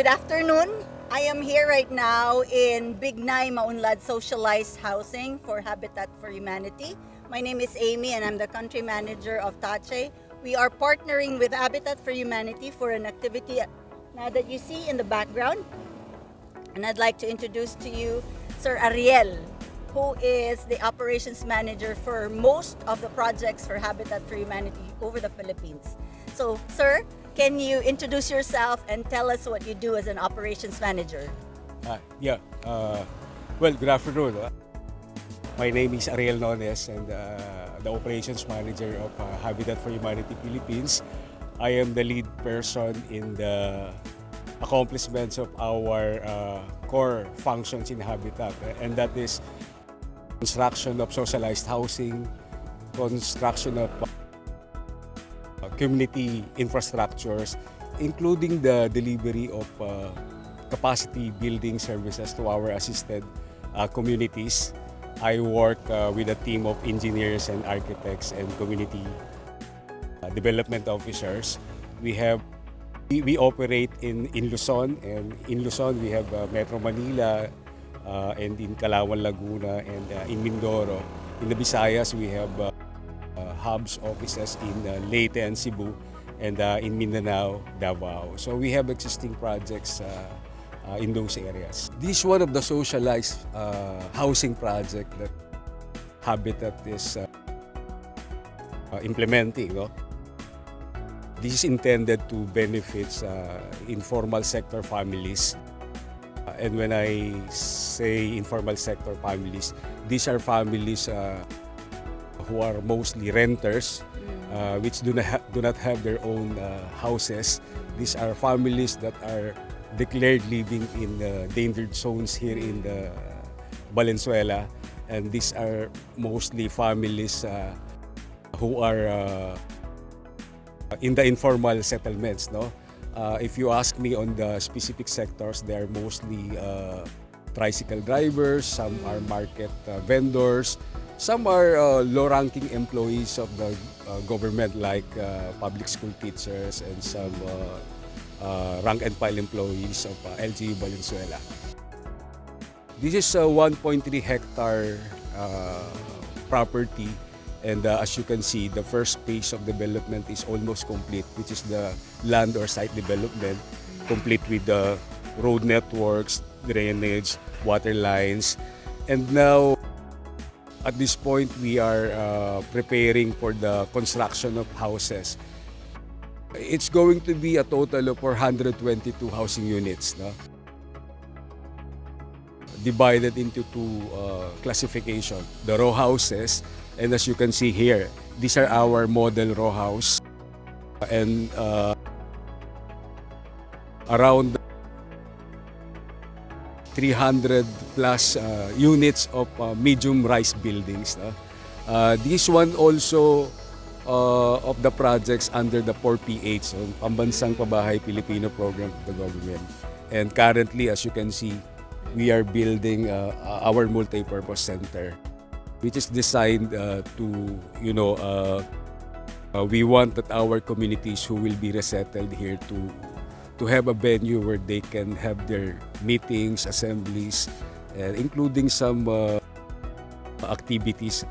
afternoon. I am here right now in Bignay, Maunlad Socialized Housing for Habitat for Humanity. My name is Amy and I'm the country manager of Tahche. We are partnering with Habitat for Humanity for an activity now that you see in the background. And I'd like to introduce to you Sir Ariel, who is the operations manager for most of the projects for Habitat for Humanity over the Philippines. So, sir, can you introduce yourself and tell us what you do as an operations manager? Well, good afternoon. My name is Ariel Nones and the operations manager of Habitat for Humanity Philippines. I am the lead person in the accomplishments of our core functions in Habitat, and that is construction of socialized housing, construction of community infrastructures, including the delivery of capacity building services to our assisted communities. I work with a team of engineers and architects and community development officers. We operate in Luzon, and in Luzon we have Metro Manila, and in Calauan, Laguna, and in Mindoro. In the Visayas we have hubs offices in Leyte and Cebu, and in Mindanao, Davao. So we have existing projects in those areas. This is one of the socialized housing projects that Habitat is implementing. No? This is intended to benefit informal sector families. And when I say informal sector families, these are families who are mostly renters, which do not have their own houses. These are families that are declared living in endangered zones here in the Valenzuela, and these are mostly families who are in the informal settlements. No, if you ask me on the specific sectors, they are mostly tricycle drivers. Some are market vendors. Some are low-ranking employees of the government, like public school teachers, and some rank-and-file employees of LGU Valenzuela. This is a 1.3 hectare property, and as you can see, the first phase of development is almost complete, which is the land or site development, complete with the road networks, drainage, water lines, and now at this point, we are preparing for the construction of houses. It's going to be a total of 422 housing units, no? Divided into two classifications. The row houses, and as you can see here, these are our model row house. And around 300 plus units of medium-rise buildings. This one also of the projects under the 4PH, so Pambansang Pabahay Filipino program of the government. And currently, as you can see, we are building our multi-purpose center, which is designed to, we want that our communities who will be resettled here to have a venue where they can have their meetings, assemblies, including some activities.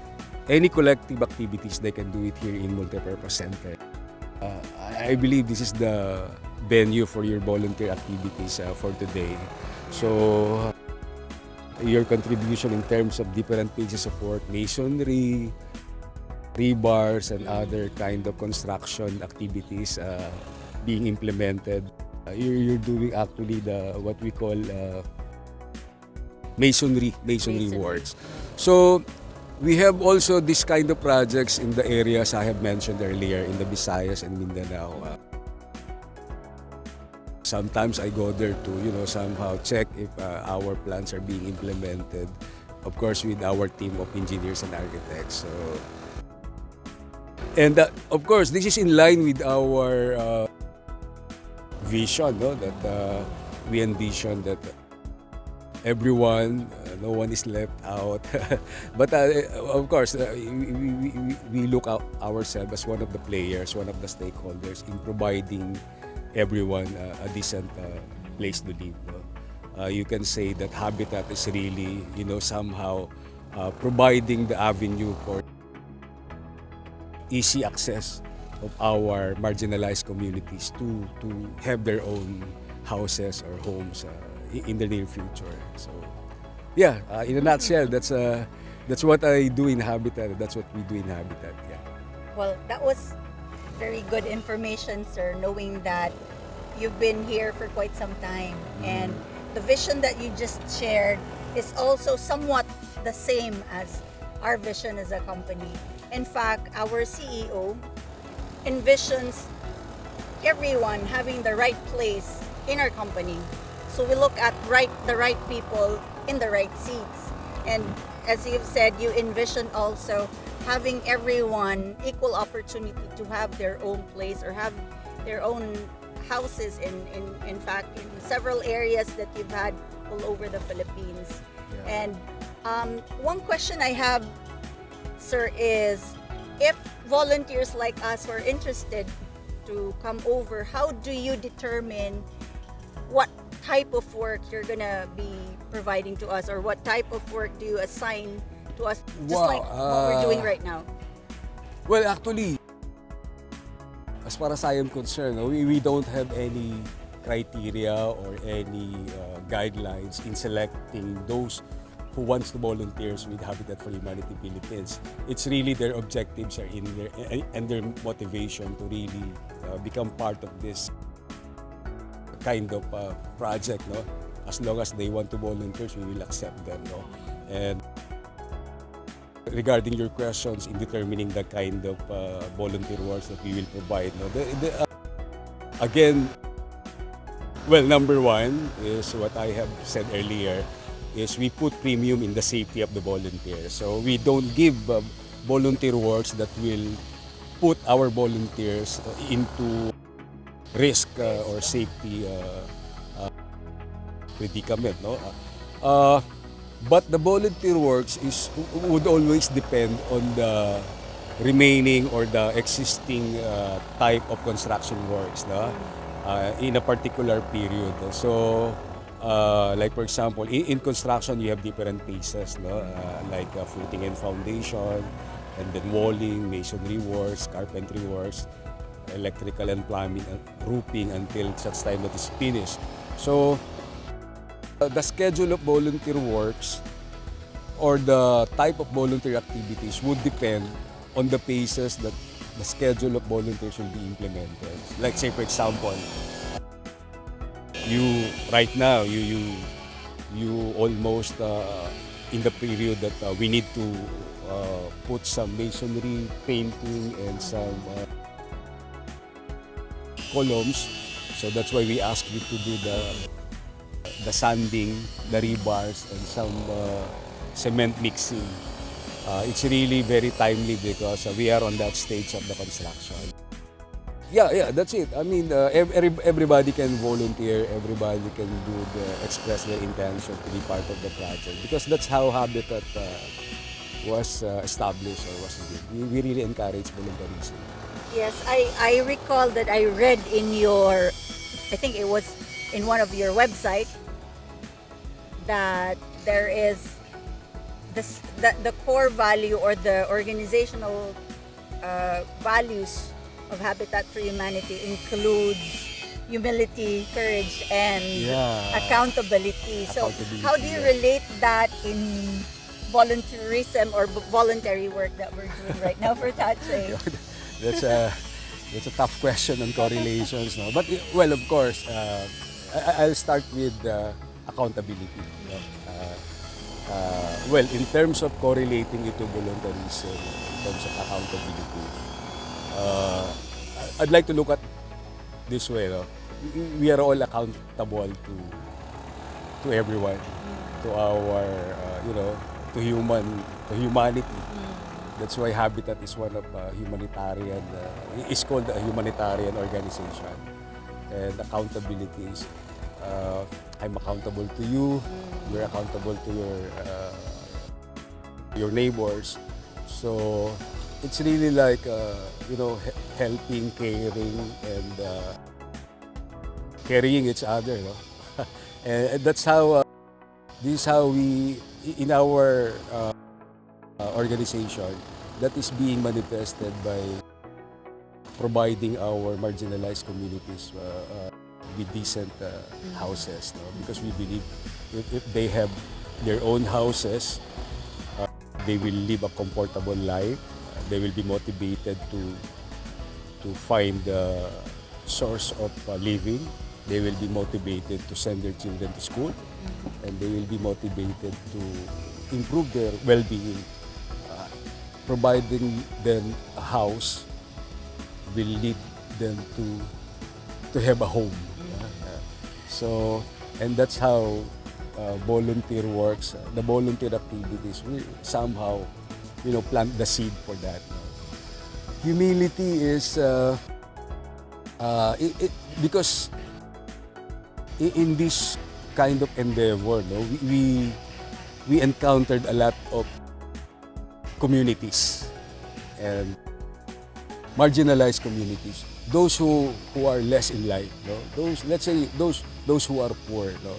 Any collective activities, they can do it here in Multipurpose Center. I believe this is the venue for your volunteer activities for today. So your contribution in terms of different pieces of work, masonry, rebars, and other kind of construction activities being implemented. You're doing actually what we call masonry works. So we have also this kind of projects in the areas I have mentioned earlier, in the Visayas and Mindanao. Sometimes I go there to somehow check if our plans are being implemented, of course with our team of engineers and architects. And of course, this is in line with our vision, no? That we envision that everyone, no one is left out. But of course, we look at ourselves as one of the players, one of the stakeholders in providing everyone a decent place to live. No? You can say that Habitat is really, somehow providing the avenue for easy access of our marginalized communities to have their own houses or homes in the near future. So, yeah, in a nutshell, that's what I do in Habitat. That's what we do in Habitat. Yeah. Well, that was very good information, sir, knowing that you've been here for quite some time. And the vision that you just shared is also somewhat the same as our vision as a company. In fact, our CEO envisions everyone having the right place in our company. So we look at the right people in the right seats. And as you've said, you envision also having everyone equal opportunity to have their own place or have their own houses in fact in several areas that you've had all over the Philippines. Yeah. And one question I have, sir, is if volunteers like us were interested to come over, how do you determine what type of work you're gonna be providing to us, or what type of work do you assign to us, just like what we're doing right now? Well, actually, as far as I am concerned, we don't have any criteria or any guidelines in selecting those who wants to volunteer with Habitat for Humanity Philippines. It's really their objectives are in there and their motivation to really become part of this kind of project. No? As long as they want to volunteer, we will accept them. No? And regarding your questions in determining the kind of volunteer works that we will provide, no? Again, well, number one is what I have said earlier, is we put premium in the safety of the volunteers. So we don't give volunteer works that will put our volunteers into risk or safety predicament. No? But the volunteer works would always depend on the remaining or the existing type of construction works, no? In a particular period. So, like for example, in construction, you have different phases, no? Like footing and foundation, and then walling, masonry works, carpentry works, electrical and plumbing, and roofing until such time that is finished. So, the schedule of volunteer works or the type of volunteer activities would depend on the phases that the schedule of volunteers will be implemented. Like say for example, right now you almost in the period that we need to put some masonry, painting, and some columns. So that's why we ask you to do the sanding, the rebars, and some cement mixing. It's really very timely because we are on that stage of the construction. Yeah, that's it. I mean, everybody can volunteer, everybody can express their intention to be part of the project because that's how Habitat was established or was built. We really encourage volunteerism. Yes, I recall that I read in your, I think it was in one of your websites, that there is the core value or the organizational values of Habitat for Humanity includes humility, courage, and accountability. So how do you relate that in volunteerism or voluntary work that we're doing right now for Tahche? That's a tough question on correlations, no? But well, of course, I'll start with accountability. You know? Well, in terms of correlating it to volunteerism, in terms of accountability, I'd like to look at this way. No? We are all accountable to everyone, to our, to humanity. That's why Habitat is one of humanitarian, is called a humanitarian organization. And accountability is, I'm accountable to you, you're accountable to your neighbors. So it's really like, helping, caring, and carrying each other. No? And that's how, this is how we, in our organization, that is being manifested by providing our marginalized communities with decent houses. No? Because we believe if they have their own houses, they will live a comfortable life. They will be motivated to find a source of living. They will be motivated to send their children to school, and they will be motivated to improve their well-being. Providing them a house will lead them to have a home. So, and that's how volunteer works. The volunteer activities will somehow, plant the seed for that. Humility is because in this kind of endeavor, no, we encountered a lot of communities and marginalized communities, those who are less in life, no? Those, let's say, those who are poor, no?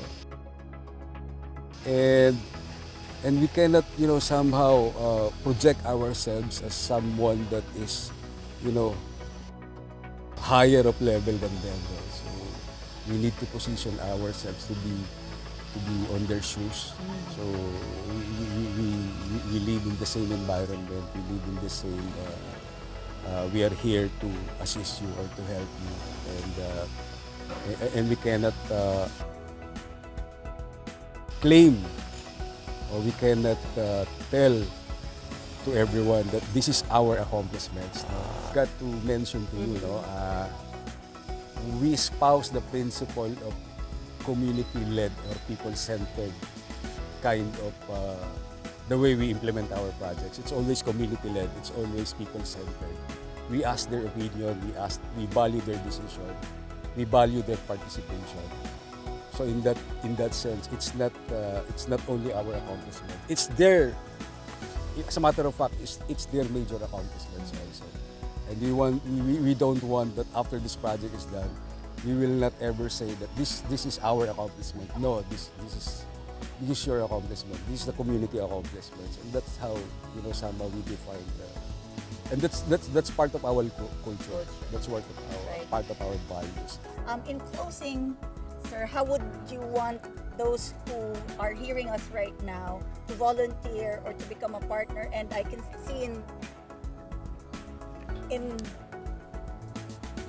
And we cannot, somehow project ourselves as someone that is, higher of level than them. No? So we need to position ourselves to be on their shoes. So we live in the same environment. We live in the same. We are here to assist you or to help you, and we cannot claim, or we cannot tell to everyone that this is our accomplishments. Got to mention to you, we espouse the principle of community-led or people-centered kind of the way we implement our projects. It's always community-led. It's always people-centered. We ask their opinion. We value their decision. We value their participation. So in that sense, it's not only our accomplishment. It's their, as a matter of fact, it's their major accomplishments also. And we don't want that after this project is done, we will not ever say that this is our accomplishment. No, this is your accomplishment. This is the community accomplishments, and that's how somehow we define and that's part of our culture. That's part of our values. In closing, sir, how would you want those who are hearing us right now to volunteer or to become a partner? And I can see in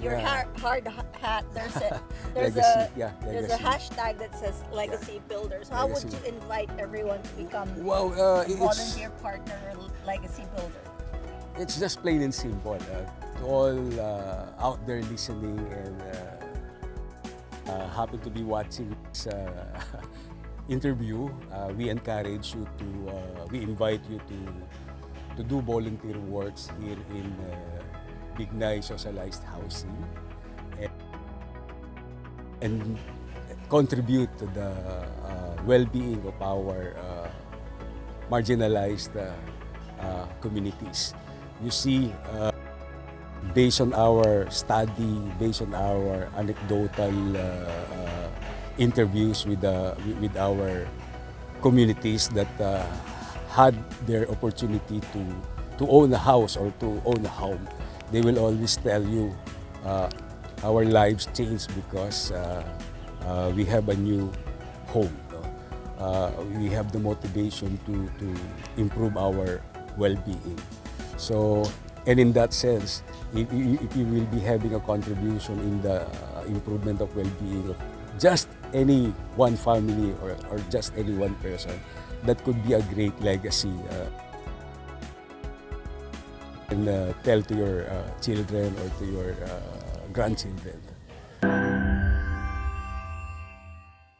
your hard hat, there's a hashtag that says Legacy Builders. How would you invite everyone to become a volunteer partner or Legacy Builder? It's just plain and simple. To all out there listening and happen to be watching this interview, we encourage you we invite you to do volunteer works here in Bignay Socialized Housing and contribute to the well-being of our marginalized communities. You see, based on our study, based on our anecdotal interviews with our communities that had their opportunity to own a house or to own a home, they will always tell you our lives changed because we have a new home. We have the motivation to improve our well-being. So, and in that sense, if you will be having a contribution in the improvement of well-being of just any one family or just any one person, that could be a great legacy and tell to your children or to your grandchildren.